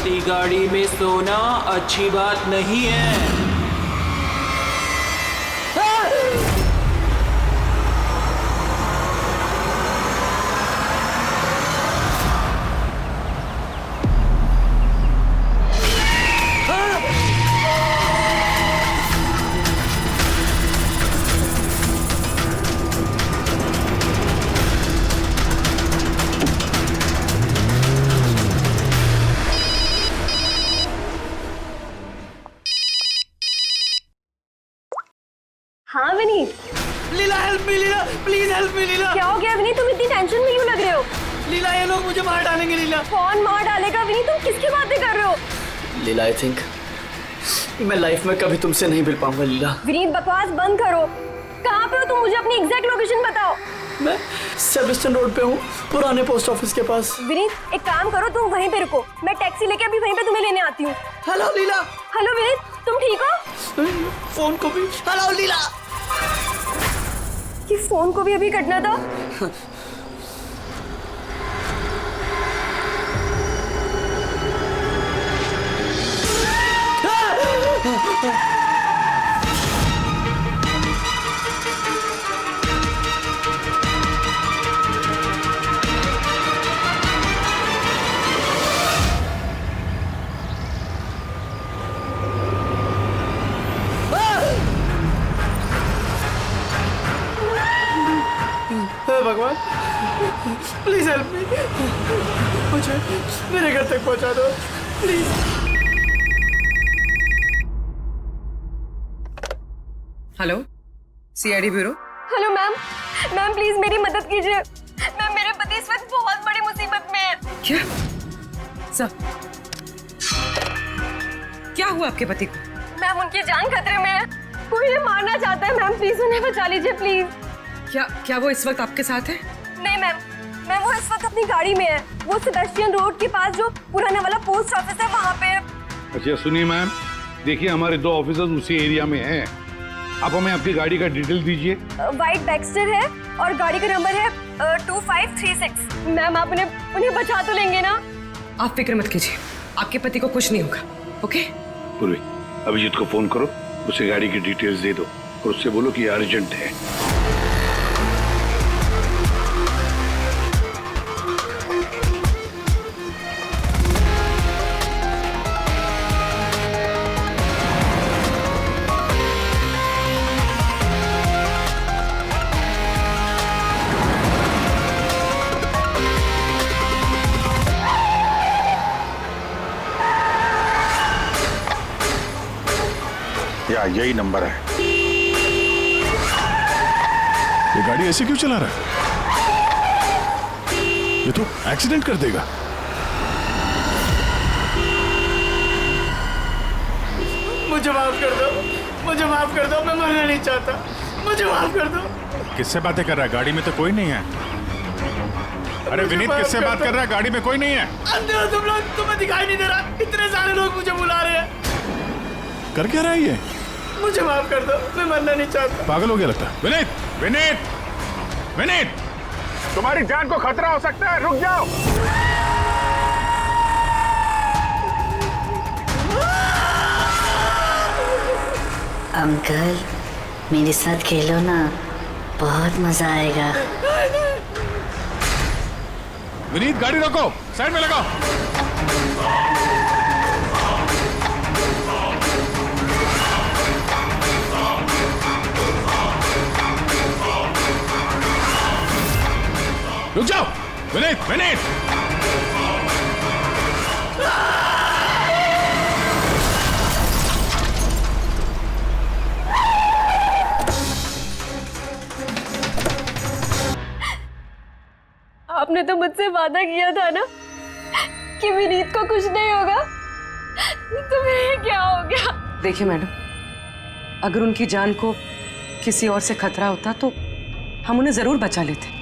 चलती गाड़ी में सोना अच्छी बात नहीं है। हाँ Vineet. Leela help me, Leela please help me Leela. क्या हो गया विनीत, तुम इतनी टेंशन में क्यों लग रहे हो? लीला ये लोग मुझे मार डालेंगे लीला। कौन मार डालेगा विनीत, तुम किसकी बातें कर रहे हो? लीला आई थिंक मैं लाइफ में कभी तुमसे नहीं मिल पाऊंगा लीला। विनीत बकवास बंद करो। कहाँ पे हो तुम, मुझे अपनी एग्जैक्ट लोकेशन बताओ। मैं सेबेस्टियन रोड पे हूँ, पुराने पोस्ट ऑफिस के पास। विनीत एक काम करो, तुम वहीं पे रुको, मैं टैक्सी लेके अभी वहीं पे तुम्हें लेने आती हूँ। हेलो लीला। हेलो विनीत, तुम ठीक हो? फोन को भी हेलो लीला। कि फोन को भी अभी कटना था। भगवान प्लीज हेल्प मी, मुझे मेरे घर तक पहुंचा दो please. Hello CID bureau. Hello ma'am, ma'am please मेरी मदद कीजिए। मैम मेरे पति इस वक्त बहुत बड़ी मुसीबत में है। क्या सब क्या हुआ आपके पति को? मैम उनकी जान खतरे में है, कोई उन्हें मारना चाहता है। मैम प्लीज उन्हें बचा लीजिए प्लीज। क्या वो इस वक्त आपके साथ है? नहीं मैम, मैम वो इस वक्त अपनी गाड़ी में है। वो सेबेस्टियन रोड के पास जो पुराना वाला पोस्ट ऑफिस है वहाँ पे है। अच्छा सुनिए मैम, देखिए हमारे 2 ऑफिसर्स उसी एरिया में हैं। आप हमें आपकी गाड़ी का डिटेल दीजिए। वाइट बैक्स्टर है और गाड़ी का नंबर है 2536। मैम आप उन्हें बचा तो लेंगे ना? आप फिक्र मत कीजिए, आपके पति को कुछ नहीं होगा। ओके पूर्वी, अभिजीत को फोन करो, उसे गाड़ी की डिटेल्स दे दो और उससे बोलो कि अर्जेंट है। या यही नंबर है। ये गाड़ी ऐसे क्यों चला रहा है? ये तो एक्सीडेंट कर देगा। मुझे माफ कर दो, मुझे माफ कर दो, मैं मरना नहीं चाहता, मुझे माफ कर दो। किससे बातें कर रहा है? गाड़ी में तो कोई नहीं है। अरे विनीत किससे बात कर रहा है? गाड़ी में कोई नहीं है। अंधे हो तुम लोग, तुम्हें दिखाई नहीं दे रहा? इतने सारे लोग मुझे बुला रहे हैं। कर क्या रहा है ये? मुझे माफ कर दो, मैं मरना नहीं चाहता। पागल हो गया लगता है। विनीत विनीत विनीत, तुम्हारी जान को खतरा हो सकता है, रुक जाओ। अंकल मेरे साथ खेलो ना, बहुत मजा आएगा। विनीत गाड़ी रोको, साइड में लगाओ। रुक जाओ विनीत, विनीत। आपने तो मुझसे वादा किया था ना कि विनीत को कुछ नहीं होगा, तो फिर क्या हो गया? देखिए मैडम, अगर उनकी जान को किसी और से खतरा होता तो हम उन्हें जरूर बचा लेते,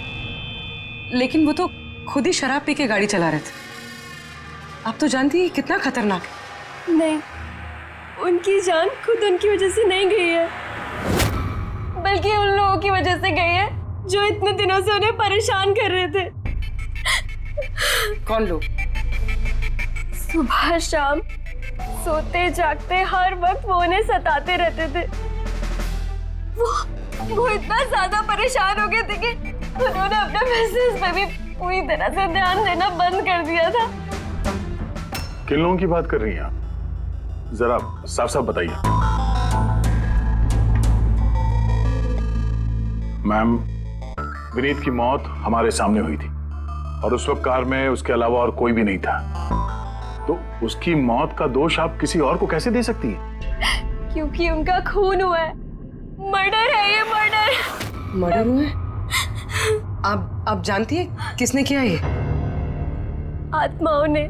लेकिन वो तो खुद ही शराब पी के गाड़ी चला रहे थे। आप तो जानती हैं कितना खतरनाक है। नहीं, उनकी जान खुद उनकी वजह से नहीं गई है, बल्कि उन लोगों की वजह से गई है जो इतने दिनों से उन्हें परेशान कर रहे थे। कौन लोग? सुबह शाम सोते जागते हर वक्त वो उन्हें सताते रहते थे। वो इतना ज्यादा परेशान हो गए थे कि उन्होंने अपने बिजनेस पे भी पूरी तरह से ध्यान देना बंद कर दिया था। किन लोगों की बात कर रही हैं आप? जरा साफ साफ बताइए। मैम, विनीत की मौत हमारे सामने हुई थी और उस वक्त कार में उसके अलावा और कोई भी नहीं था, तो उसकी मौत का दोष आप किसी और को कैसे दे सकती हैं? क्योंकि उनका खून हुआ है। मर्डर है ये, मर्डर। मर्डर हुआ है? आप जानती है किसने किया ये? आत्माओं ने।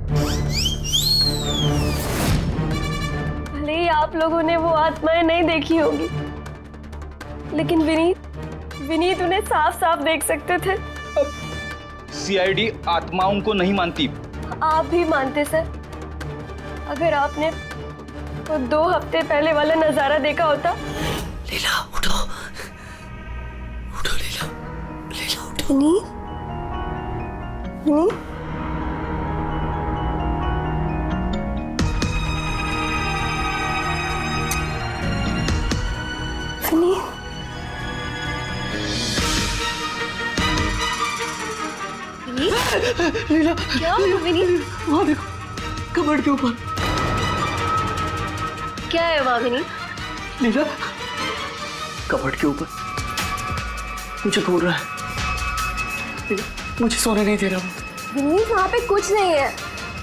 भले ही आप लोगों ने वो आत्माएं नहीं देखी होगी, लेकिन विनीत उन्हें साफ साफ देख सकते थे। सीआईडी आत्माओं को नहीं मानती। आप भी मानते सर। अगर आपने वो 2 हफ्ते पहले वाला नजारा देखा होता। लीला उठो, उठो लीला, लीला उठो। विनीत, लीला, क्या हुआ विनीत? वहाँ देखो, कबर्ड के ऊपर। क्या है वहाँ विनीत? लीला, कबर्ड के ऊपर मुझे घूर रहा है। लीला, मुझे सोने नहीं दे रहा वो। विनीत, वहाँ पे कुछ नहीं है,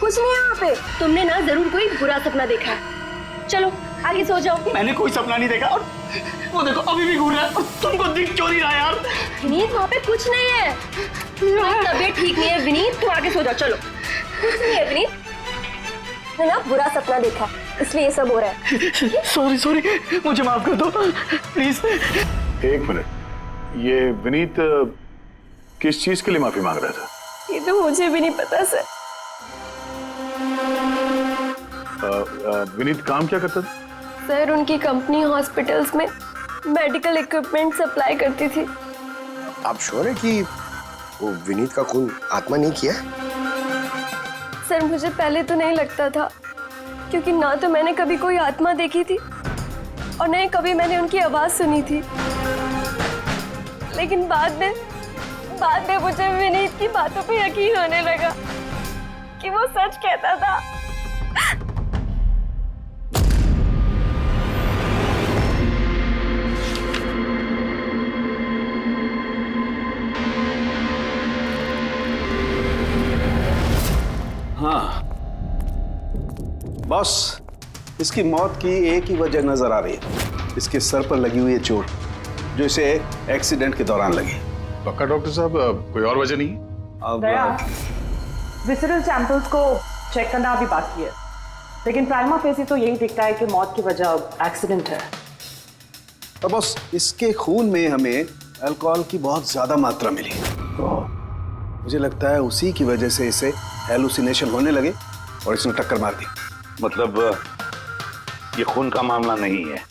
कुछ नहीं है वहाँ पे। तुमने ना जरूर कोई बुरा सपना देखा है। चलो आगे सो जाओ। मैंने कोई सपना नहीं देखा और वो देखो अभी भी घूर रहा है और तुमको दिख क्यों नहीं रहा यार? विनीत, वहाँ पे कुछ नहीं है। तबीयत ठीक नहीं है विनीत, तुम आगे सो जाओ। चलो, कुछ नहीं है विनीत, मैंने ना बुरा सपना देखा इसलिए ये सब हो रहा है। सॉरी, मुझे माफ कर दो प्लीज। एक मिनट, ये विनीत किस चीज के लिए माफी मांग रहा था? ये तो मुझे भी नहीं पता सर। विनीत काम क्या करता था? सर, उनकी कंपनी हॉस्पिटल्स में मेडिकल इक्विपमेंट सप्लाई करती थी। आप श्योर है कि वो विनीत का खून आत्मा नहीं किया? सर, मुझे पहले तो नहीं लगता था, क्योंकि ना तो मैंने कभी कोई आत्मा देखी थी और न ही कभी मैंने उनकी आवाज सुनी थी। लेकिन बाद में मुझे विनीत की बातों पे यकीन होने लगा कि वो सच कहता था। हाँ बॉस, इसकी मौत की एक ही वजह नजर आ रही है, इसके सर पर लगी हुई है चोट जो इसे एक्सीडेंट के दौरान लगी। पक्का डॉक्टर साहब, कोई और वजह नहीं? अब विसरल सैंपल्स को चेक करना अभी बाकी है, लेकिन प्राइमा फेसी तो यही दिखता है कि मौत की वजह एक्सीडेंट है। तो बॉस, इसके खून में हमें अल्कोहल की बहुत ज्यादा मात्रा मिली। मुझे लगता है उसी की वजह से इसे हेलुसिनेशन होने लगे और इसने टक्कर मार दी। मतलब ये खून का मामला नहीं है।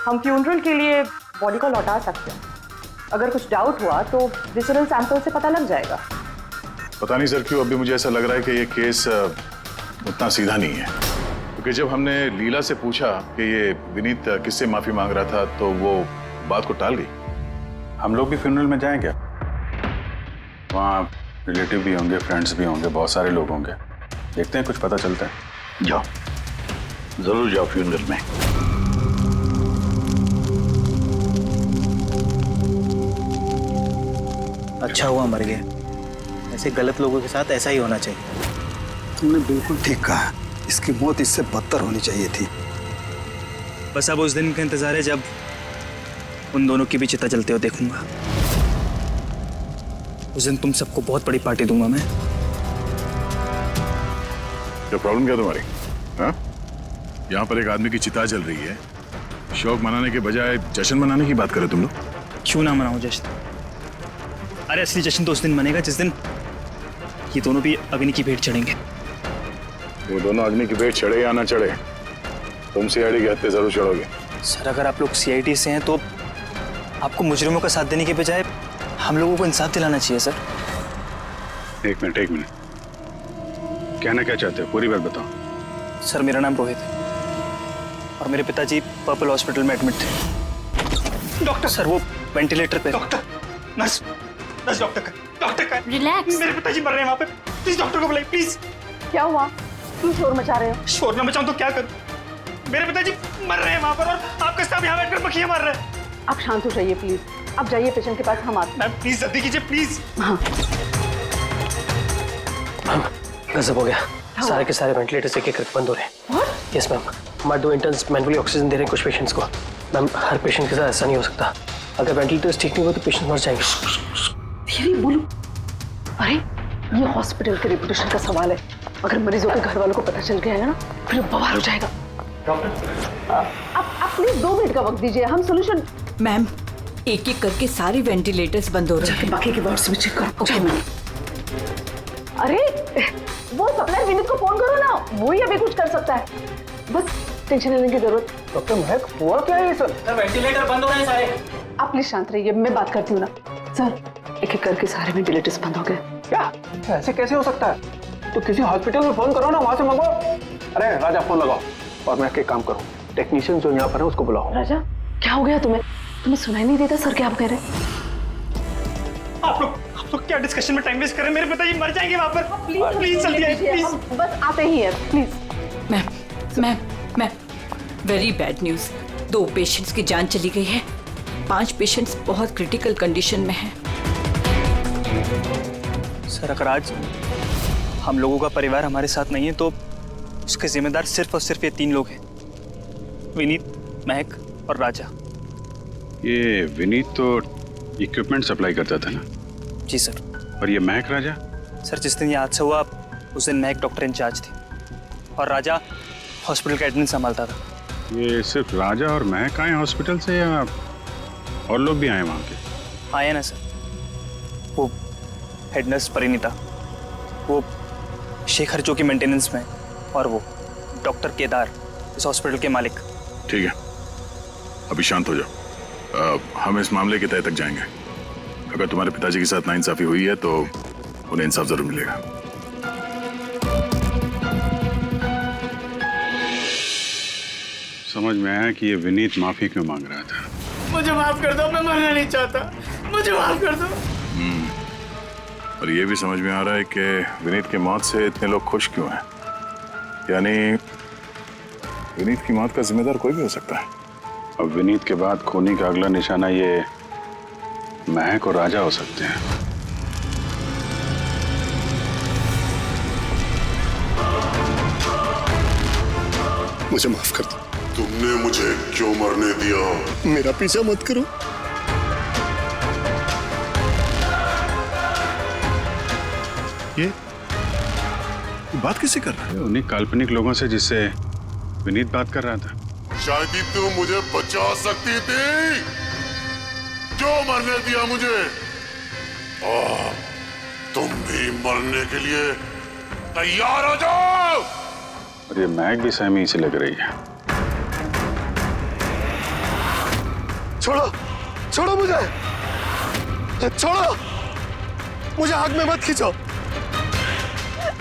हम फ्यूनरल के लिए बॉडी को लौटा सकते हैं। अगर कुछ डाउट हुआ तो विसरल सैंपल से पता लग जाएगा। पता नहीं सर क्यों अभी मुझे ऐसा लग रहा है कि ये केस उतना सीधा नहीं है, क्योंकि जब हमने लीला से पूछा कि ये विनीत किससे माफी मांग रहा था तो वो बात को टाल गई। हम लोग भी फ्यूनरल में जाएं क्या? वहाँ रिलेटिव भी होंगे, फ्रेंड्स भी होंगे, बहुत सारे लोग होंगे, देखते हैं कुछ पता चलता है। जाओ, जरूर जाओ फ्यूनरल में। अच्छा हुआ मर गए, ऐसे गलत लोगों के साथ ऐसा ही होना चाहिए। तुमने बिल्कुल ठीक कहा, इसकी मौत इससे बदतर होनी चाहिए थी। बस अब उस दिन का इंतजार है जब उन दोनों की भी चिता जलते हुए देखूंगा। उस दिन तुम सबको बहुत बड़ी पार्टी दूंगा मैं। क्या प्रॉब्लम क्या तुम्हारी? हाँ, यहाँ पर एक आदमी की चिता जल रही है, शौक मनाने के बजाय जश्न मनाने की बात करो तुम लोग। क्यों ना मनाऊं जश्न? अरे असली जश्न तो उस दिन मनेगा जिस दिन ये दोनों भी अग्नि की भेंट चढ़ेंगे। वो दोनों अग्नि की भेंट चढ़े या ना चढ़े, तुम सीआईडी के हत्थे जरूर चढ़ोगे। सर, अगर आप लोग सीआईडी से हैं तो आपको मुजरिमों का साथ देने के बजाय हम लोगों को इंसाफ दिलाना चाहिए सर। एक मिनट, कहना क्या चाहते हो, पूरी बात बताओ। सर मेरा नाम रोहित है और मेरे पिताजी पर्पल हॉस्पिटल में एडमिट थे। डॉक्टर सर वो वेंटिलेटर पे। डॉक्टर नर्स नर्स डॉक्टर का रिलैक्स। मेरे पिताजी मर रहे हैं वहाँ पे, प्लीज डॉक्टर को बुलाइए प्लीज। क्या हुआ? क्यों शोर मचा रहे हो? शोर ना मचाऊं तो क्या करूं? मेरे पिताजी मर रहे हैं वहाँ पर और आपके साथ यहाँ बैठकर मक्खियाँ मार रहे हैं। आप शांत हो जाइए प्लीज, आप जाइए पेशेंट के पास, हम आते हैं। मैम प्लीज जल्दी कीजिए प्लीज। हाँ गजब हो गया, सारे के सारे वेंटिलेटर्स एक एक करके बंद हो रहे हैं। यस मैम, हमारे 2 इंटर्न्स मैनुअली ऑक्सीजन दे रहे हैं कुछ पेशेंट्स को। मैम हर पेशेंट के साथ ऐसा नहीं हो सकता, अगर वेंटिलेटर्स ठीक नहीं हुए तो पेशेंट मर जाएंगे। धीरे बोलो। अरे ये हॉस्पिटल के रेपुटेशन का सवाल है, अगर मरीजों के घर वालों को पता चल गया है ना फिर बवाल हो जाएगा। डॉक्टर आप प्लीज 2 मिनट का वक्त दीजिए, हम सोल्यूशन। मैम एक एक करके सारे वेंटिलेटर्स बंद हो रहे हैं। बाकी के वार्ड्स में चेक करो। Okay ma'am. अरे वो सप्लायर विनीत को फोन करो ना, वो ही अभी कुछ कर सकता है, बस टेंशन लेने की जरूरत। डॉक्टर महक हुआ क्या है सर? वेंटिलेटर बंद हो रहे हैं सारे। आप प्लीज शांत रहिए, मैं बात करती हूँ ना। सर एक एक करके सारे वेंटिलेटर्स बंद हो गए। क्या ऐसे कैसे हो सकता है? तो किसी हॉस्पिटल में फोन करो ना, वहां से मंगवाओ। अरे राजा फोन लगाओ और मैं एक काम करूँ, टेक्नीशियन जो यहाँ पर है उसको बुलाओ। राजा क्या हो गया तुम्हें? तुम्हें सुनाई नहीं देता सर क्या आप कह रहे हैं? आप लोग क्या डिस्कशन में टाइम वेस्ट कर रहे हैं? मेरे पिताजी मर जाएंगे वहाँ पर। प्लीज जल्दी आइए प्लीज। बस आते ही है please. Ma'am very bad news, 2 patients की जान चली गई है, 5 पेशेंट्स बहुत क्रिटिकल कंडीशन में हैं। सर अगर आज हम लोगों का परिवार हमारे साथ नहीं है तो उसके जिम्मेदार सिर्फ और सिर्फ ये 3 लोग हैं, विनीत, महक और राजा। ये विनीत तो इक्विपमेंट सप्लाई करता था ना? जी सर। और ये महक राजा? सर जिस दिन ये हादसा हुआ उस दिन महक डॉक्टर इंचार्ज थी और राजा हॉस्पिटल का एडमिन संभालता था। ये सिर्फ राजा और महक आए हॉस्पिटल से या और लोग भी आए वहाँ के? आए ना सर, वो हेड नर्स परिणीता, वो शेखर जो कि मेंटेनेंस में, और वो डॉक्टर केदार इस हॉस्पिटल के मालिक। ठीक है, अभी शांत हो जाओ। हम इस मामले के तह तक जाएंगे। अगर तुम्हारे पिताजी के साथ नाइंसाफी हुई है तो उन्हें इंसाफ जरूर मिलेगा। समझ में आया कि ये विनीत माफी क्यों मांग रहा था। मुझे माफ कर दो, मैं मरना नहीं चाहता, मुझे माफ कर दो। और ये भी समझ में आ रहा है कि विनीत की मौत से इतने लोग खुश क्यों हैं। यानी विनीत की मौत का जिम्मेदार कोई भी हो सकता है। अब विनीत के बाद खूनी का अगला निशाना ये महक और राजा हो सकते हैं। मुझे माफ कर दो। तुमने मुझे क्यों मरने दिया? मेरा पीछा मत करो। ये बात किससे कर रहा है? उन्हीं काल्पनिक लोगों से जिससे विनीत बात कर रहा था। शायद ही तुम मुझे बचा सकती थी, क्यों मरने दिया मुझे? तुम भी मरने के लिए तैयार हो जाओ। और ये महक भी सहमी से लग रही है। छोड़ो, छोड़ो मुझे, छोड़ो मुझे, आग में मत खींचो।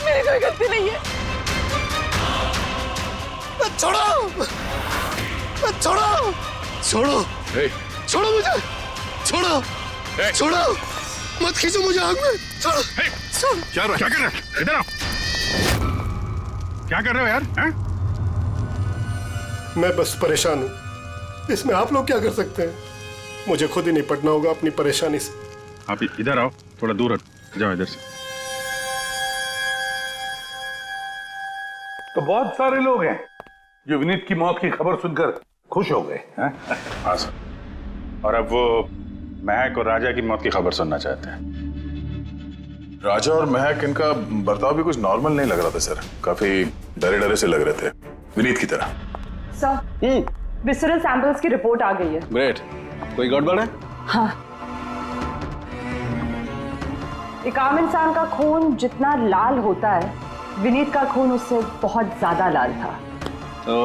मेरी कोई गलती नहीं है। छोड़ो, छोड़ो, छोड़ो, छोड़ो मुझे, छोड़ो, छोड़ो, मत खींचो मुझे आग में। छोड़ो, छोड़ो। क्या कर रहे हो? इधर आओ। क्या कर रहे हो यार? हैं? मैं बस परेशान हूँ, इसमें आप लोग क्या कर सकते हैं? मुझे खुद ही निपटना होगा अपनी परेशानी से। आप इधर आओ, थोड़ा दूर हट जाओ इधर से। तो बहुत सारे लोग हैं जो विनीत की मौत की खबर सुनकर खुश हो गए हैं। हाँ सर, और अब वो महक और राजा की मौत की खबर सुनना चाहते हैं। राजा और महक, इनका बर्ताव भी कुछ नॉर्मल नहीं लग रहा था सर, काफी डरे डरे से लग रहे थे, विनीत की तरह। सर विसरल सैंपल्स की रिपोर्ट आ गई है। ग्रेट, कोई गड़बड़ है? हाँ, एक आम इंसान का खून जितना लाल होता है, विनीत का खून उससे बहुत ज्यादा लाल था। तो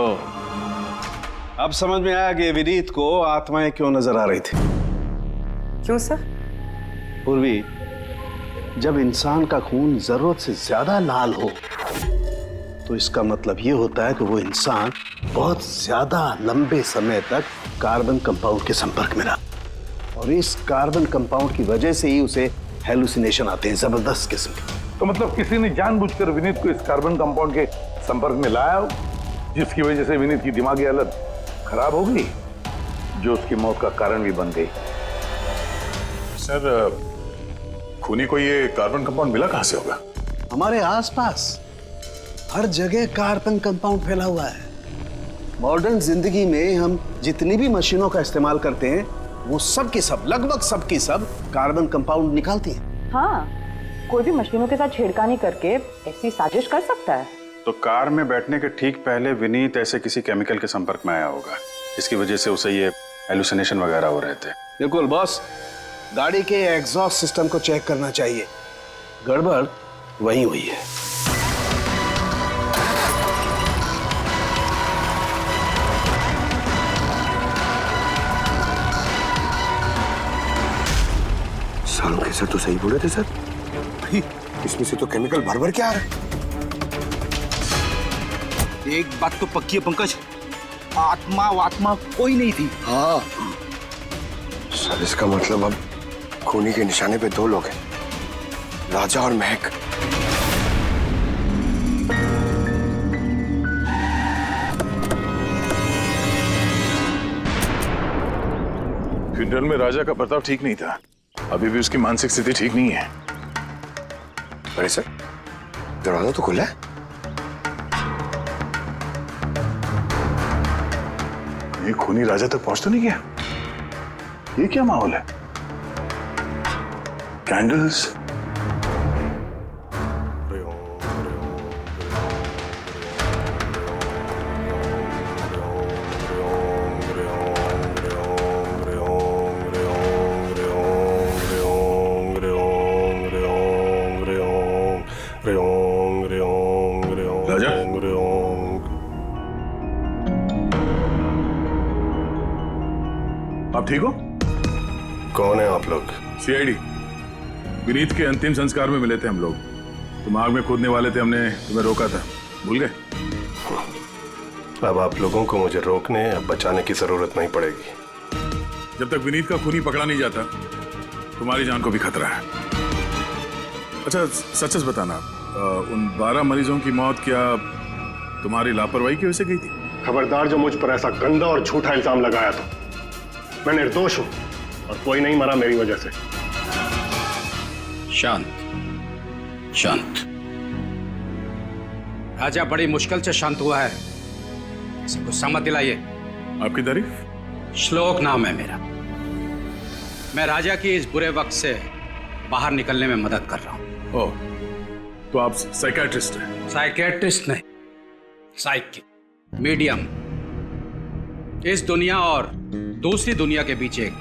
अब समझ में आया कि विनीत को आत्माएं क्यों नजर आ रही थी। क्यों सर? पूर्वी, जब इंसान का खून जरूरत से ज्यादा लाल हो तो इसका मतलब ये होता है कि वो इंसान बहुत ज्यादा लंबे समय तक कार्बन कंपाउंड के संपर्क में रहा, और इस कार्बन कंपाउंड की वजह से ही उसे हेलुसिनेशन आते हैं, जबरदस्त किस्म के। तो मतलब किसी ने जानबूझकर विनीत को इस कार्बन कंपाउंड के संपर्क में लाया हो, जिसकी वजह से विनीत की दिमागी हालत खराब हो गई, जो उसकी मौत का कारण भी बन गई। सर, खूनी को ये कार्बन कंपाउंड मिला कहां से होगा? हमारे आसपास हर जगह कार्बन कंपाउंड फैला हुआ है। मॉडर्न जिंदगी में हम जितनी भी मशीनों का इस्तेमाल करते हैं वो सब की सब, लगभग सब की सब कार्बन कंपाउंड निकालती हैं। हाँ, कोई भी मशीनों के साथ छेड़खानी करके ऐसी साजिश कर सकता है। तो कार में बैठने के ठीक पहले विनीत ऐसे किसी केमिकल के संपर्क में आया होगा, इसकी वजह से उसे ये हेलुसिनेशन वगैरह हो रहे थे। बिल्कुल बॉस, गाड़ी के एग्जॉस्ट सिस्टम को चेक करना चाहिए, गड़बड़ वही हुई है। सालों के सर तो सही बोले थे सर, इसमें से तो केमिकल भर भर के आ रहा है। एक बात तो पक्की है पंकज, आत्मा कोई नहीं थी। हाँ सर, इसका मतलब अब खूनी के निशाने पे दो लोग हैं, राजा और महक। फ्यूनरल में राजा का बर्ताव ठीक नहीं था, अभी भी उसकी मानसिक स्थिति ठीक नहीं है। अरे सर, दरवाजा तो खुला है। ये खूनी राजा तक पहुंच तो नहीं गया? ये क्या माहौल है? कैंडल्स, राजा, आप ठीक हो? कौन है आप लोग? सीआईडी। विनीत के अंतिम संस्कार में मिले थे हम लोग, तुम आग में कूदने वाले थे, हमने तुम्हें रोका था, भूल गए? अब आप लोगों को मुझे रोकने या बचाने की जरूरत नहीं पड़ेगी। जब तक विनीत का खूनी पकड़ा नहीं जाता, तुम्हारी जान को भी खतरा है। अच्छा सच सच बताना, उन 12 मरीजों की मौत क्या तुम्हारी लापरवाही की वजह से गई थी? खबरदार जो मुझ पर ऐसा गंदा और झूठा इल्जाम लगाया तो। मैं निर्दोष हूं और कोई नहीं मरा मेरी वजह से। शांत शांत। राजा बड़ी मुश्किल से शांत हुआ है, इसे गुस्सा मत दिलाइए। आपकी तारीफ? श्लोक नाम है मेरा। मैं राजा की इस बुरे वक्त से बाहर निकलने में मदद कर रहा हूं। ओह, तो आप साइकियाट्रिस्ट हैं? साइकियाट्रिस्ट नहीं, साइकिक, मीडियम। इस दुनिया और दूसरी दुनिया के बीच एक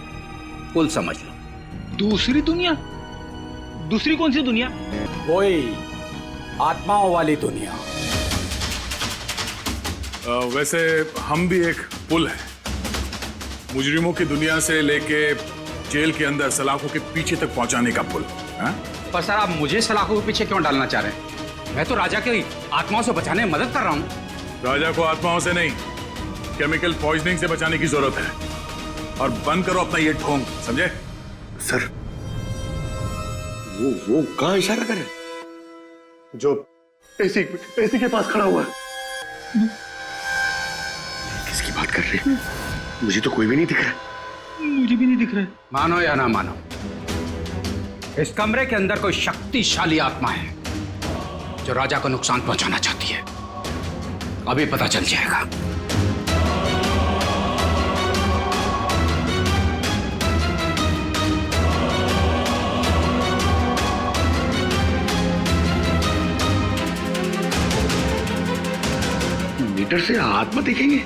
पुल समझ लो। दूसरी दुनिया? दूसरी कौन सी दुनिया? वही आत्माओं वाली दुनिया। वैसे हम भी एक पुल है, मुजरिमों की दुनिया से लेके जेल के अंदर सलाखों के पीछे तक पहुंचाने का पुल। पर सर, आप मुझे सलाखों के पीछे क्यों डालना चाह रहे हैं? मैं तो राजा की आत्माओं से बचाने में मदद कर रहा हूं। राजा को आत्माओं से नहीं, केमिकल पॉइजनिंग से बचाने की जरूरत है। और बंद करो अपना ये ढोंग, समझे? सर, वो कहां इशारा कर रहे? जो एसी के पास खड़ा हुआ है। किसकी बात कर रहे हैं? मुझे तो कोई भी नहीं दिख रहा। मुझे भी नहीं दिख रहा है। मानो या ना मानो, इस कमरे के अंदर कोई शक्तिशाली आत्मा है जो राजा को नुकसान पहुंचाना चाहती है। अभी पता चल जाएगा। मीटर से आत्मा देखेंगे?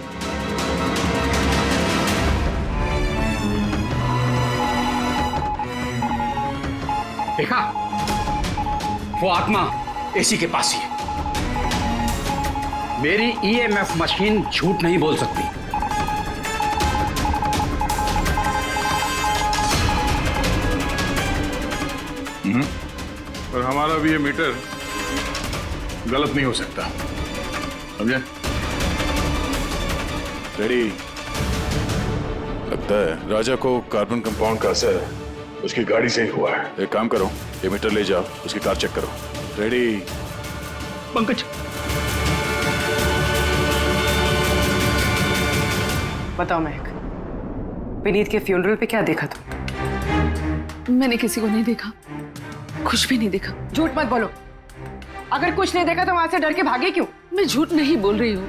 देखा, वो आत्मा एसी के पास ही है। मेरी ईएमएफ मशीन झूठ नहीं बोल सकती। और हमारा भी ये मीटर गलत नहीं हो सकता, समझे? रेडी? लगता है राजा को कार्बन कंपाउंड का असर उसकी गाड़ी से ही हुआ है। एक काम करो, ये मीटर ले जाओ, उसकी कार चेक करो। रेडी? पंकज, बताओ महक, विनीत के फ्यूनरल पे क्या देखा तुम? मैंने किसी को नहीं देखा, कुछ भी नहीं देखा। झूठ मत बोलो, अगर कुछ नहीं देखा तो वहां से डर के भागे क्यों? मैं झूठ नहीं बोल रही हूँ,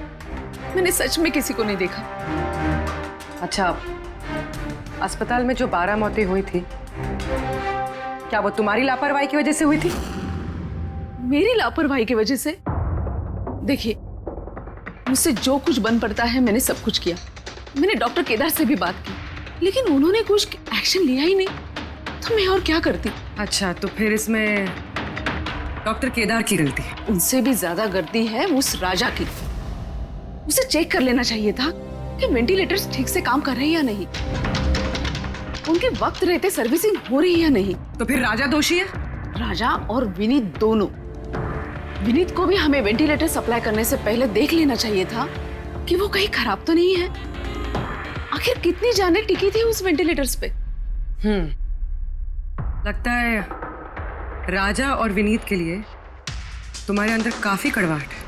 मैंने सच में किसी को नहीं देखा। अच्छा, अस्पताल में जो 12 मौतें हुई थी, क्या वो तुम्हारी लापरवाही की वजह से हुई थी? मेरी लापरवाही की वजह से? देखिए, मुझसे जो कुछ बन पड़ता है मैंने सब कुछ किया। मैंने डॉक्टर केदार से भी बात की, लेकिन उन्होंने कुछ एक्शन लिया ही नहीं, तो मैं और क्या करती। अच्छा, तो फिर इसमें डॉक्टर केदार की गलती है? उनसे भी ज्यादा गलती है उस राजा की। उसे चेक कर लेना चाहिए था कि वेंटिलेटर्स ठीक से काम कर रहे हैं या नहीं, उनके वक्त रहते सर्विसिंग हो रही है या नहीं। तो फिर राजा दोषी है? राजा और विनीत दोनों। विनीत को भी हमें वेंटिलेटर सप्लाई करने से पहले देख लेना चाहिए था कि वो कहीं खराब तो नहीं है। आखिर कितनी जानें टिकी थी उस वेंटिलेटर्स पे? लगता है राजा और विनीत के लिए तुम्हारे अंदर काफी कड़वाहट है।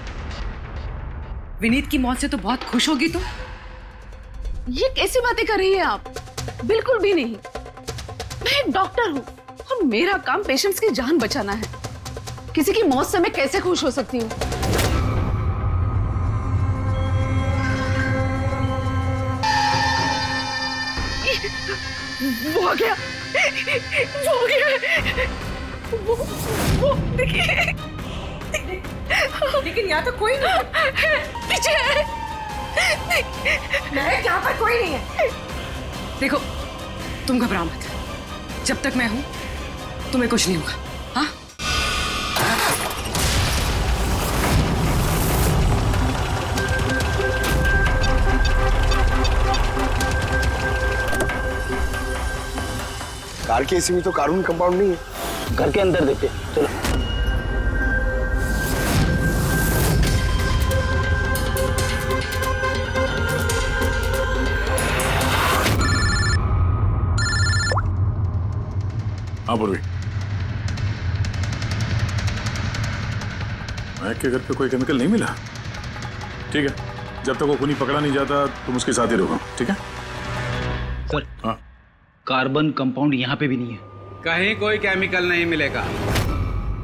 विनीत की मौत से तो बहुत खुश होगी तुम। ये कैसी बातें कर रही है आप? बिल्कुल भी नहीं। मैं एक डॉक्टर हूँ और मेरा काम पेशेंट्स की जान बचाना है। किसी की मौत से मैं कैसे खुश हो सकती हूँ? वो आ गया, वो आ गया, वो देखिए। लेकिन यहाँ तो कोई नहीं है। पीछे है। यहाँ पर कोई नहीं है। देखो, तुम घबराओ मत, जब तक मैं हूं तुम्हें कुछ नहीं होगा। हाँ? कार के एसी में तो कार्बन कंपाउंड नहीं है। घर के अंदर देखते, चलो। हाँ पूर्वी, महक के घर पे कोई केमिकल नहीं मिला? ठीक है, जब तक वो खूनी पकड़ा नहीं जाता तुम उसके साथ ही रहो, ठीक है? सर, हाँ, कार्बन कंपाउंड यहाँ पे भी नहीं है। कहीं कोई केमिकल नहीं मिलेगा।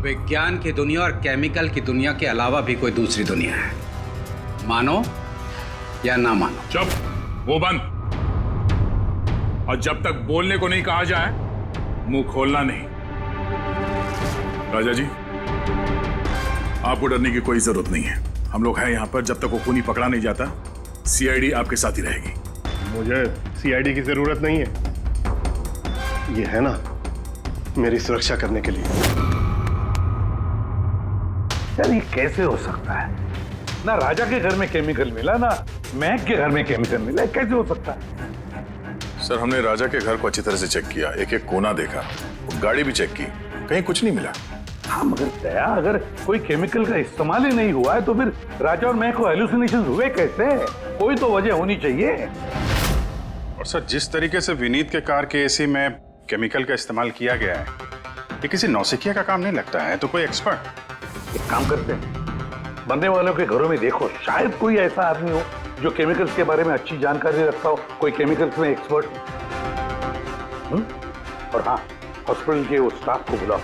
विज्ञान की दुनिया और केमिकल की दुनिया के अलावा भी कोई दूसरी दुनिया है, मानो या ना मानो। चुप, वो बंद। और जब तक बोलने को नहीं कहा जाए मुंह खोलना नहीं। राजा जी, आपको डरने की कोई जरूरत नहीं है। हम लोग हैं यहाँ पर, जब तक वो खूनी पकड़ा नहीं जाता सीआईडी आपके साथ ही रहेगी। मुझे सीआईडी की जरूरत नहीं है, ये है ना मेरी सुरक्षा करने के लिए। यार ये कैसे हो सकता है? ना राजा के घर में केमिकल मिला, ना महक के घर में केमिकल मिला, कैसे हो सकता है? सर, हमने राजा के घर को अच्छी तरह से चेक किया, एक एक कोना देखा, गाड़ी भी चेक की, कहीं कुछ नहीं मिला। हाँ मगर दया, अगर कोई केमिकल का इस्तेमाल ही नहीं हुआ है तो फिर राजा और महक को हेलुसिनेशन हुए कैसे? कोई तो वजह होनी चाहिए। और सर, जिस तरीके से विनीत के कार के एसी में केमिकल का इस्तेमाल किया गया है, ये किसी नौसिखिया का काम नहीं लगता है, तो कोई एक्सपर्ट। एक काम करते हैं, बनने वालों के घरों में देखो, शायद कोई ऐसा आदमी हो जो केमिकल्स के बारे में अच्छी जानकारी रखता हो, कोई केमिकल्स में एक्सपर्ट। और हाँ, हॉस्पिटल के उस स्टाफ को बुलाओ,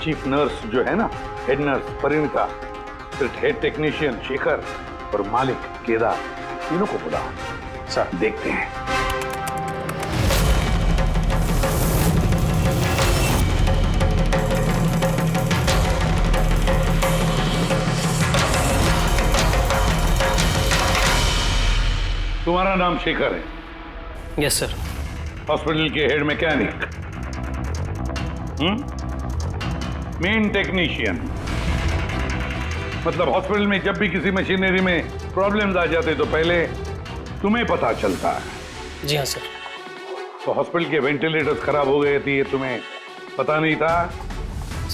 चीफ नर्स जो है ना, हेड नर्स परिणीता, फिर हेड टेक्नीशियन शेखर और मालिक केदार, तीनों को बुलाओ। सर देखते हैं। तुम्हारा नाम शेखर है? Yes sir. हॉस्पिटल के हेड मैकेनिक, मेन टेक्नीशियन, मतलब हॉस्पिटल में जब भी किसी मशीनरी में प्रॉब्लम्स आ जाते तो पहले तुम्हें पता चलता है। जी हाँ सर। तो हॉस्पिटल के वेंटिलेटर्स खराब हो गए थे, ये तुम्हें पता नहीं था?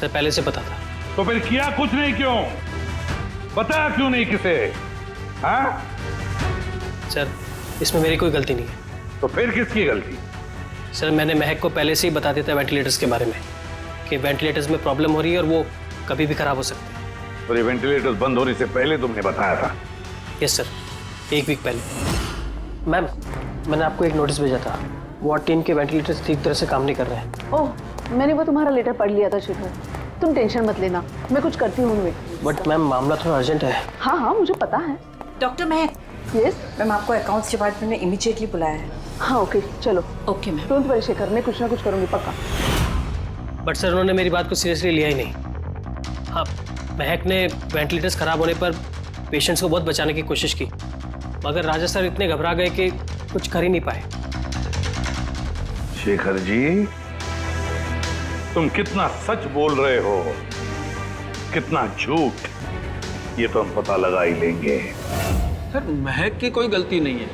सर पहले से पता था। तो फिर किया कुछ नहीं क्यों? बताया क्यों नहीं किसे? हाँ? सर इसमें मेरी कोई गलती नहीं है। तो फिर किसकी गलती? सर मैंने महक को पहले से ही बता दिया था वेंटिलेटर्स के बारे में कि वेंटिलेटर्स में प्रॉब्लम हो रही है और वो कभी भी खराब हो सकते हैं। और ये वेंटिलेटर्स बंद होने से पहले तुमने बताया था? यस सर, 1 वीक पहले। मैम मैंने आपको एक नोटिस भेजा था, वार्ड टीम के वेंटिलेटर्स ठीक तरह से काम नहीं कर रहे हैं। ओह, मैंने वो तुम्हारा लेटर पढ़ लिया था शेखर। तुम टेंशन मत लेना, मैं कुछ करती हूँ उनमें। बट मैम मामला थोड़ा अर्जेंट है। हाँ हाँ मुझे पता है। डॉक्टर महक। यस मैम, आपको अकाउंट्स डिपार्टमेंट ने इमीडिएटली बुलाया है। हाँ ओके चलो। Okay ma'am. Don't worry Shekhar, मैं कुछ ना कुछ करूँगी पक्का। बट सर उन्होंने मेरी बात को सीरियसली लिया ही नहीं। हाँ, महक ने वेंटिलेटर्स खराब होने पर पेशेंट्स को बहुत बचाने की कोशिश की, मगर राजा सर इतने घबरा गए कि कुछ कर ही नहीं पाए। शेखर जी, तुम कितना सच बोल रहे हो, कितना झूठ, ये तो हम पता लगा ही लेंगे। सर महक की कोई गलती नहीं है,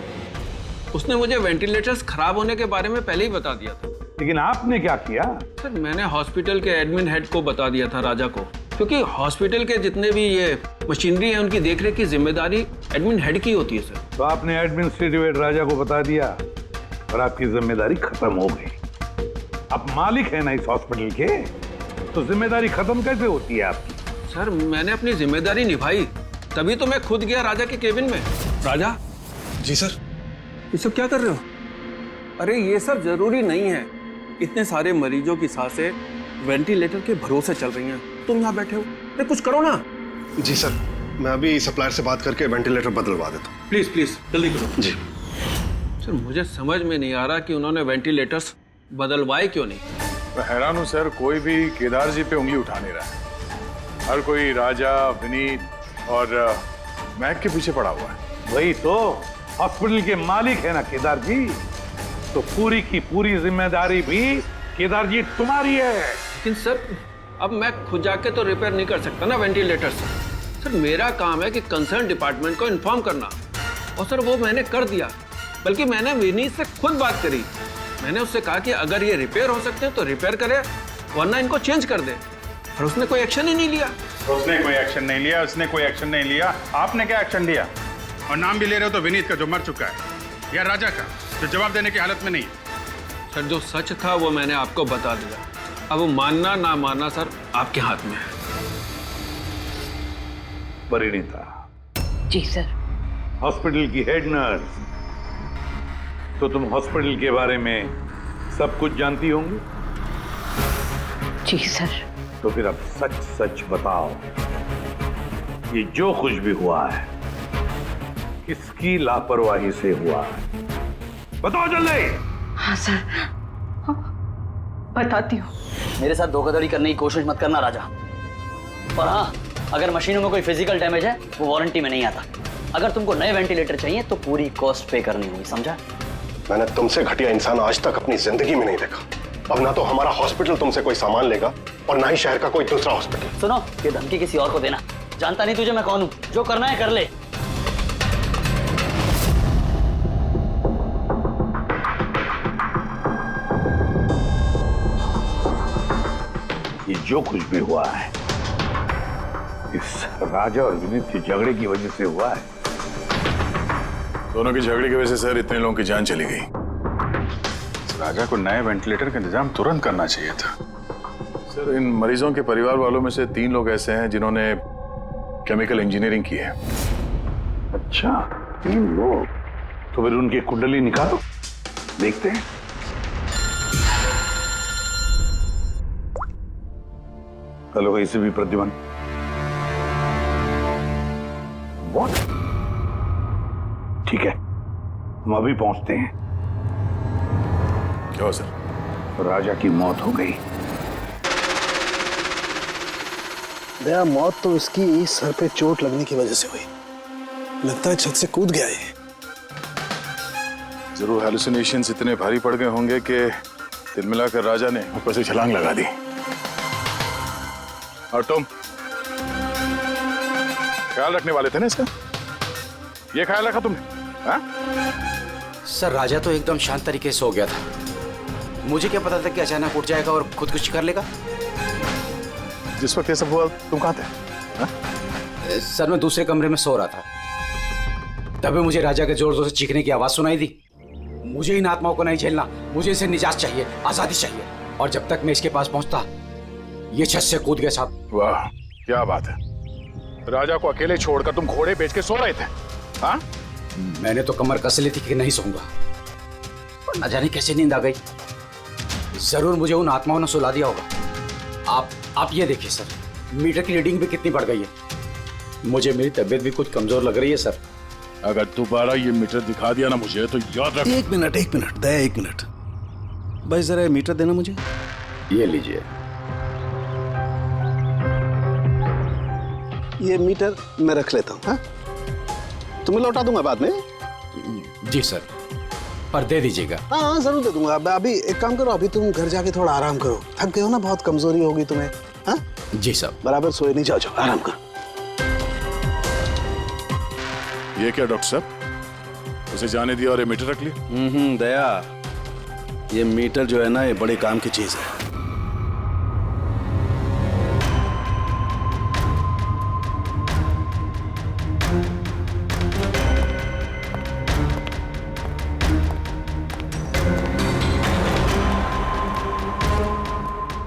उसने मुझे वेंटिलेटर्स खराब होने के बारे में पहले ही बता दिया था। लेकिन आपने क्या किया? सर मैंने हॉस्पिटल के एडमिन हेड को बता दिया था, राजा को, क्योंकि हॉस्पिटल के जितने भी ये मशीनरी है उनकी देखरेख की जिम्मेदारी एडमिन हेड की होती है सर। तो आपने एडमिनिस्ट्रेटिव हेड राजा को बता दिया और आपकी जिम्मेदारी खत्म हो गई। आप मालिक है ना इस हॉस्पिटल के, तो जिम्मेदारी खत्म कैसे होती है आपकी? सर मैंने अपनी जिम्मेदारी निभाई, तभी तो मैं खुद गया राजा के केबिन में। राजा। जी सर। ये सब क्या कर रहे हो? अरे ये सब जरूरी नहीं है, इतने सारे मरीजों की सांसें वेंटिलेटर के भरोसे चल रही हैं, तुम यहाँ बैठे हो, अरे कुछ करो ना। जी सर, मैं अभी सप्लायर से बात करके वेंटिलेटर बदलवा देता हूँ। प्लीज प्लीज जल्दी करो। जी सर मुझे समझ में नहीं आ रहा कि उन्होंने वेंटिलेटर्स बदलवाए क्यों नहीं। मैं हैरान हूँ सर, कोई भी केदार जी पे उंगली उठा नहीं रहा है। हर कोई राजा, विनीत और महक के पीछे पड़ा हुआ है। वही तो, हॉस्पिटल के मालिक है ना केदार जी, तो पूरी की पूरी जिम्मेदारी भी केदार जी तुम्हारी है। लेकिन सर अब मैं खुद जाके तो रिपेयर नहीं कर सकता ना वेंटिलेटर्स। सर मेरा काम है कि कंसर्न डिपार्टमेंट को इन्फॉर्म करना, और सर वो मैंने कर दिया। बल्कि मैंने विनीत से खुद बात करी, मैंने उससे कहा कि अगर ये रिपेयर हो सकते हैं तो रिपेयर करे, वरना इनको चेंज कर दे, और उसने कोई एक्शन ही नहीं लिया। उसने कोई एक्शन नहीं लिया, उसने कोई एक्शन नहीं लिया। आपने क्या एक्शन लिया? और नाम भी ले रहे हो तो विनीत का जो मर चुका है, या राजा का जो जवाब देने की हालत में नहीं है। सर जो सच था वो मैंने आपको बता दिया, अब मानना ना मानना सर आपके हाथ में है। परिणीता। जी सर। हॉस्पिटल की हेड नर्स, तो तुम हॉस्पिटल के बारे में सब कुछ जानती होंगी। जी सर। तो फिर अब सच सच बताओ, ये जो कुछ भी हुआ है किसकी लापरवाही से हुआ है? बताओ जल्दी। हाँ सर, बताती हूँ। मेरे साथ धोखाधड़ी करने की कोशिश मत करना राजा। और हाँ, अगर मशीनों में कोई फिजिकल डैमेज है वो वारंटी में नहीं आता। अगर तुमको नए वेंटिलेटर चाहिए तो पूरी कॉस्ट पे करनी होगी, समझा? मैंने तुमसे घटिया इंसान आज तक अपनी जिंदगी में नहीं देखा। अब ना तो हमारा हॉस्पिटल तुमसे कोई सामान लेगा और ना ही शहर का कोई दूसरा हॉस्पिटल। सुनो, ये धमकी किसी और को देना। जानता नहीं तुझे मैं कौन हूँ, जो करना है कर ले। ये जो कुछ भी हुआ है इस राजा और विनीत के झगड़े की वजह से हुआ है। दोनों के झगड़े की वजह से सर इतने लोगों की जान चली गई। राजा को नए वेंटिलेटर का इंतजाम तुरंत करना चाहिए था। सर इन मरीजों के परिवार वालों में से 3 लोग ऐसे हैं जिन्होंने केमिकल इंजीनियरिंग की है। अच्छा, 3 लोग? तो फिर उनकी कुंडली निकालो, देखते हैं। Hello ACP Pradyuman. व्हाट? ठीक है, हम अभी पहुंचते हैं। क्या सर? राजा की मौत हो गई। दया, मौत तो इसकी सर पे चोट लगने की वजह से हुई। लगता है छत से कूद गया ये। जरूर हेलुसिनेशंस इतने भारी पड़ गए होंगे कि दिल मिलाकर राजा ने ऊपर से छलांग लगा दी। और तुम ख्याल रखने वाले थे ना इसका? ये ख्याल रखा तुमने? हाँ? सर राजा तो एकदम शांत तरीके से हो गया था, मुझे क्या पता था कि अचानक उठ जाएगा और खुदकुशी कर लेगा। जिस वक्त ये सब हुआ तुम कहाँ थे? सर मैं दूसरे कमरे में सो रहा था, तभी मुझे राजा के जोर जोर से चीखने की आवाज सुनाई दी। मुझे इन आत्माओं को नहीं झेलना, मुझे इसे निजात चाहिए, आजादी चाहिए। और जब तक मैं इसके पास पहुंचता, ये छत से कूद गया साहब। वाह क्या बात है, राजा को अकेले छोड़कर तुम घोड़े बेच के सो रहे थे? हाँ, मैंने तो कमर कस ली थी कि नहीं सोऊंगा, पर न जाने कैसे नींद आ गई। जरूर मुझे उन आत्माओं ने सुला दिया होगा। आप ये देखिए सर, मीटर की रीडिंग भी कितनी बढ़ गई है। मुझे मेरी तबीयत भी कुछ कमजोर लग रही है सर। अगर दोबारा ये मीटर दिखा दिया ना मुझे तो याद रख। एक मिनट दया, एक मिनट भाई, जरा मीटर देना मुझे। ये लीजिए। ये मीटर मैं रख लेता हूँ, हाँ? तुम्हें लौटा दूंगा बाद में। जी सर, पर दे दीजिएगा। हाँ जरूर दे दूंगा। अभी एक काम करो, अभी तुम घर जाके थोड़ा आराम करो, थक गए हो ना, बहुत कमजोरी होगी तुम्हें। हाँ जी साहब। बराबर सोए नहीं, जाओ आराम करो। ये क्या डॉक्टर साहब, उसे जाने दिया और ये मीटर रख लिया? दया, ये मीटर जो है ना, ये बड़े काम की चीज है।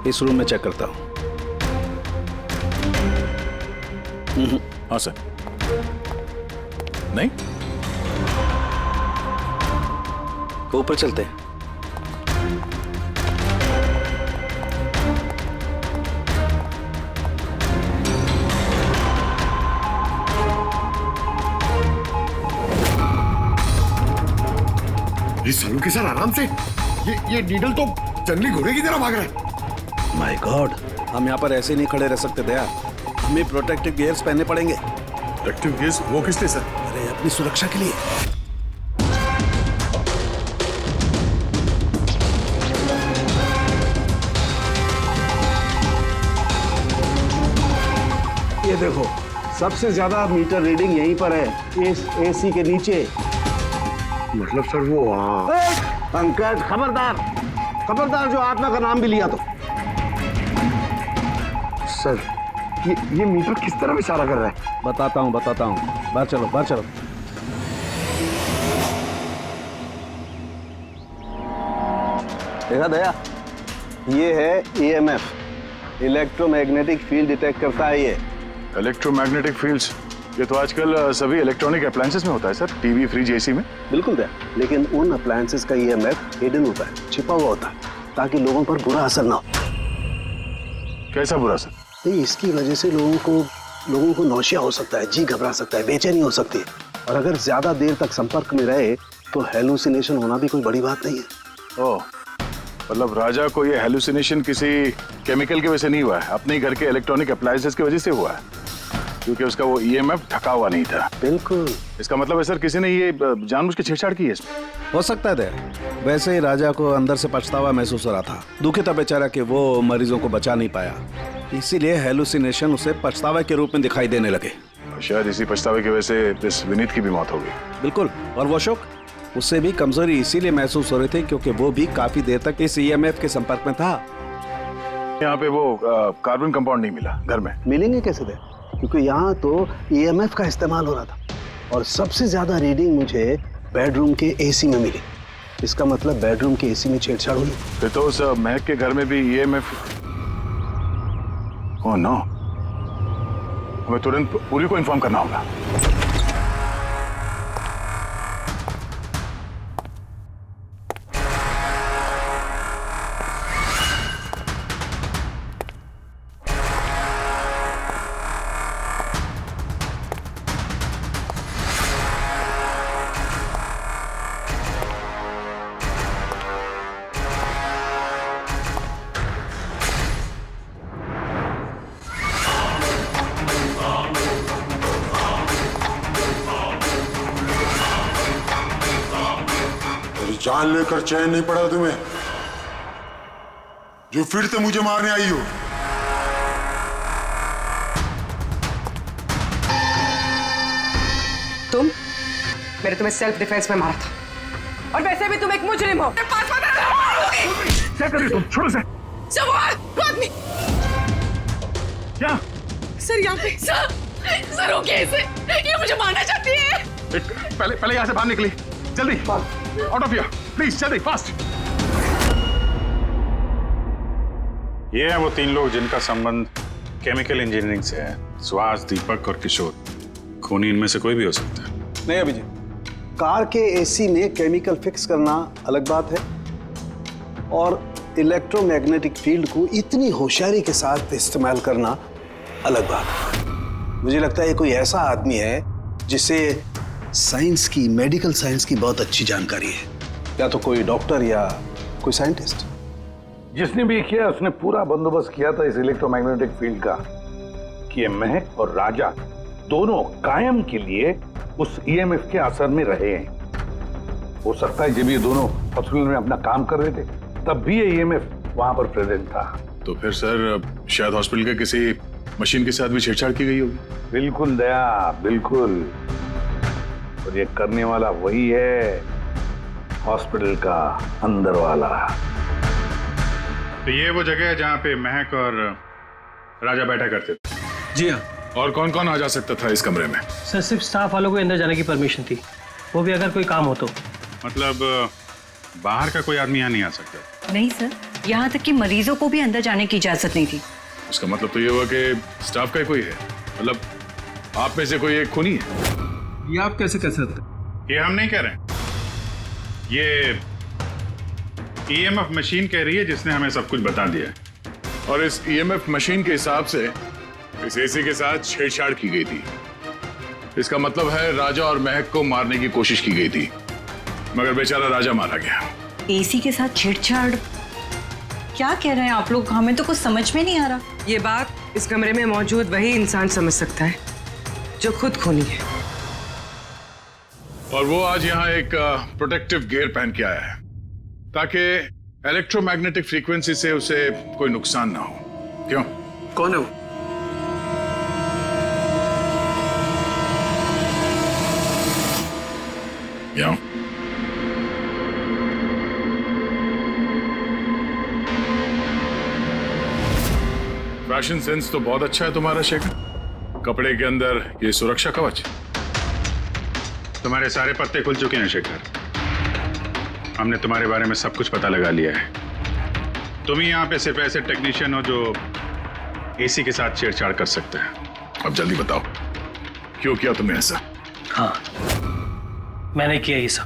इस रूम में चेक करता हूं। हाँ सर। नहीं, ऊपर चलते हैं। ये सालू के सर आराम से, ये नीडल तो जंगली घोड़े की तरह भाग रहा है। माय गॉड, हम यहाँ पर ऐसे नहीं खड़े रह सकते दया, हमें प्रोटेक्टिव गियर्स पहनने पड़ेंगे। Protective gears? वो किस लिए सर? अरे अपनी सुरक्षा के लिए। ये देखो, सबसे ज्यादा मीटर रीडिंग यहीं पर है, इस एसी के नीचे। मतलब सर वो वहाँ। पंकज खबरदार, खबरदार, जो आत्मा का नाम भी लिया तो। सर ये मीटर किस तरफ इशारा कर रहा है? बताता हूँ, बाहर चलो, बाहर चलो। देखा दया, ये है EMF, इलेक्ट्रोमैग्नेटिक फील्ड डिटेक्ट करता है ये। इलेक्ट्रोमैग्नेटिक फील्ड्स, ये तो आजकल सभी इलेक्ट्रॉनिक अप्लायंसेस में होता है सर, टीवी, फ्रिज, एसी में। बिल्कुल दया, लेकिन उन अप्लायंसेस का EMF हिडन होता है, छिपा हुआ होता है, ताकि लोगों पर बुरा असर ना हो। कैसा बुरा असर? इसकी वजह से लोगों को नौशिया हो सकता है, जी घबरा सकता है, बेचैनी हो सकती है, और अगर ज्यादा देर तक संपर्क में रहे तो हेलुसिनेशन होना भी कोई बड़ी बात नहीं है। ओह, मतलब राजा को ये हेलुसिनेशन किसी केमिकल की वजह से नहीं हुआ है, अपने घर के इलेक्ट्रॉनिक अप्लायंसेस की वजह से हुआ है, क्योंकि उसका वो EMF ढका हुआ नहीं था। बिल्कुल। इसका मतलब है सर किसी ने ये जानबूझ के छेड़छाड़ की है इसमें। हो सकता है दया, वैसे ही राजा को अंदर से पछतावा महसूस हो रहा था, दुखी था बेचारा कि वो मरीजों को बचा नहीं पाया, इसीलिए हेलुसिनेशन उसे पछतावे के रूप में दिखाई देने लगे। शायद इसी पछतावे की वजह से इस विनीत की भी मौत हो गई। बिल्कुल, और वो अशोक, उससे भी कमजोरी इसीलिए महसूस हो रही थी क्योंकि वो भी काफी देर तक इस EMF के संपर्क में था। यहाँ पे वो कार्बन कंपाउंड नहीं मिला घर में। मिलेंगे कैसे थे, क्योंकि यहाँ तो EMF का इस्तेमाल हो रहा था, और सबसे ज्यादा रीडिंग मुझे बेडरूम के AC में मिली। इसका मतलब बेडरूम के AC में छेड़छाड़ हुई। फिर तो उस महक के घर में भी EMF। ओह नो, हमें तुरंत पूरी को इन्फॉर्म करना होगा। जान लेकर चैन नहीं पड़ा तुम्हें, जो फिर से मुझे मारने आई हो। मैंने तुम्हें सेल्फ डिफेंस में मारा था, और वैसे भी तुम एक मुजरिम हो। क्या कर रही तुम? छोड़ो से। क्या? सर यहाँ पे सर रोकिए इसे, ये मुझे मारना चाहती है। पहले यहाँ से बाहर निकली, जल्दी आउट ऑफ हियर प्लीज, जल्दी फास्ट। ये हैं वो 3 लोग जिनका संबंध केमिकल इंजीनियरिंग से है। सुहास, दीपक और किशोर। खूनी इनमें से कोई भी हो सकता है। नहीं अभिजीत, कार के एसी में केमिकल फिक्स करना अलग बात है और इलेक्ट्रोमैग्नेटिक फील्ड को इतनी होशियारी के साथ इस्तेमाल करना अलग बात है। मुझे लगता है ये कोई ऐसा आदमी है जिसे साइंस की, मेडिकल साइंस की बहुत अच्छी जानकारी है, या तो कोई डॉक्टर या कोई साइंटिस्ट। जिसने भी किया उसने पूरा बंदोबस्त किया था इस इलेक्ट्रोमैग्नेटिक फील्ड का कि ये महक और राजा दोनों कायम के लिए उस ईएमएफ के असर में रहे हैं। हो सकता है जब ये दोनों हॉस्पिटल में अपना काम कर रहे थे तब भी ये ईएमएफ वहां पर प्रेजेंट था। तो फिर सर शायद हॉस्पिटल के किसी मशीन के साथ भी छेड़छाड़ की गई होगी। बिल्कुल दया, बिल्कुल। और ये करने वाला वही है, हॉस्पिटल का अंदर वाला। तो ये वो जगह है जहाँ पे महक और राजा बैठा करते थे। जी हाँ। और कौन कौन आ जा सकता था इस कमरे में? सर सिर्फ स्टाफ वालों को अंदर जाने की परमिशन थी, वो भी अगर कोई काम हो तो। मतलब बाहर का कोई आदमी यहाँ नहीं आ सकता? नहीं सर, यहाँ तक कि मरीजों को भी अंदर जाने की इजाजत नहीं थी। उसका मतलब तो ये हुआ कि स्टाफ का ही कोई है, मतलब आप में से कोई एक खूनी है। ये आप कैसे कह सकते? ये हम नहीं कह रहे हैं, ये ईएमएफ मशीन कह रही है जिसने हमें सब कुछ बता दिया है। और इस ईएमएफ मशीन के हिसाब से इस एसी के साथ छेड़छाड़ की गई थी। इसका मतलब है राजा और महक को मारने की कोशिश की गई थी, मगर बेचारा राजा मारा गया। एसी के साथ छेड़छाड़? क्या कह रहे हैं आप लोग? हमें तो कुछ समझ में नहीं आ रहा। ये बात इस कमरे में मौजूद वही इंसान समझ सकता है जो खुद खूनी है। और वो आज यहाँ एक प्रोटेक्टिव गियर पहन के आया है ताकि इलेक्ट्रोमैग्नेटिक फ्रीक्वेंसी से उसे कोई नुकसान ना हो। क्यों? कौन है वो? यहाँ फैशन सेंस तो बहुत अच्छा है तुम्हारा शेखर। कपड़े के अंदर ये सुरक्षा कवच। तुम्हारे सारे पत्ते खुल चुके हैं शेखर। हमने तुम्हारे बारे में सब कुछ पता लगा लिया है। तुम ही यहाँ पे सिर्फ ऐसे टेक्नीशियन हो जो एसी के साथ छेड़छाड़ कर सकते हैं। अब जल्दी बताओ क्यों किया तुमने ऐसा? हाँ, मैंने किया ये सब।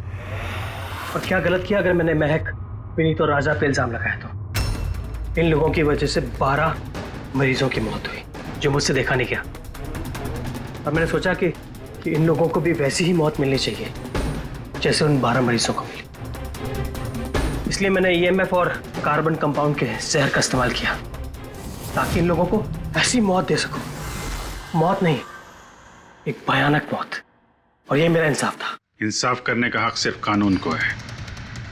और क्या गलत किया अगर मैंने महक, विनीत और राजा पे इल्जाम लगाया तो? इन लोगों की वजह से 12 मरीजों की मौत हुई जो मुझसे देखा नहीं गया। और मैंने सोचा कि इन लोगों को भी वैसी ही मौत मिलनी चाहिए जैसे उन 12 मरीजों को मिली। इसलिए मैंने ईएमएफ और कार्बन कंपाउंड के जहर का इस्तेमाल किया ताकि इन लोगों को ऐसी मौत दे सकूं। मौत नहीं, एक भयानक मौत। और ये मेरा इंसाफ था। इंसाफ करने का हक सिर्फ कानून को है,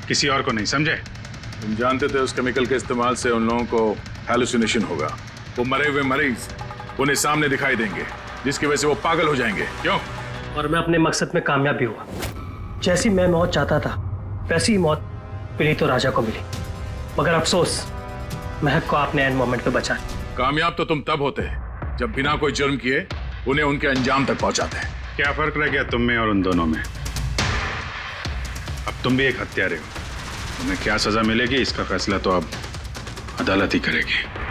किसी और को नहीं, समझे? तुम जानते थे उस केमिकल के इस्तेमाल से उन लोगों को हैलुसिनेशन होगा। वो मरे हुए मरीज उन्हें सामने दिखाई देंगे जिसकी वजह से वो पागल हो जाएंगे। क्यों? और मैं अपने मकसद में कामयाब भी हुआ। जैसी मैं मौत चाहता था वैसी ही मौत विनीत और राजा को मिली। मगर अफसोस, महक को आपने एंड मोमेंट पे बचा लिया। कामयाब तो तुम तब होते जब बिना कोई जुर्म किए उन्हें उनके अंजाम तक पहुंचाते हैं। क्या फर्क रह गया तुम में और उन दोनों में? अब तुम भी एक हत्यारे हो। तुम्हें क्या सजा मिलेगी इसका फैसला तो अब अदालत ही करेगी।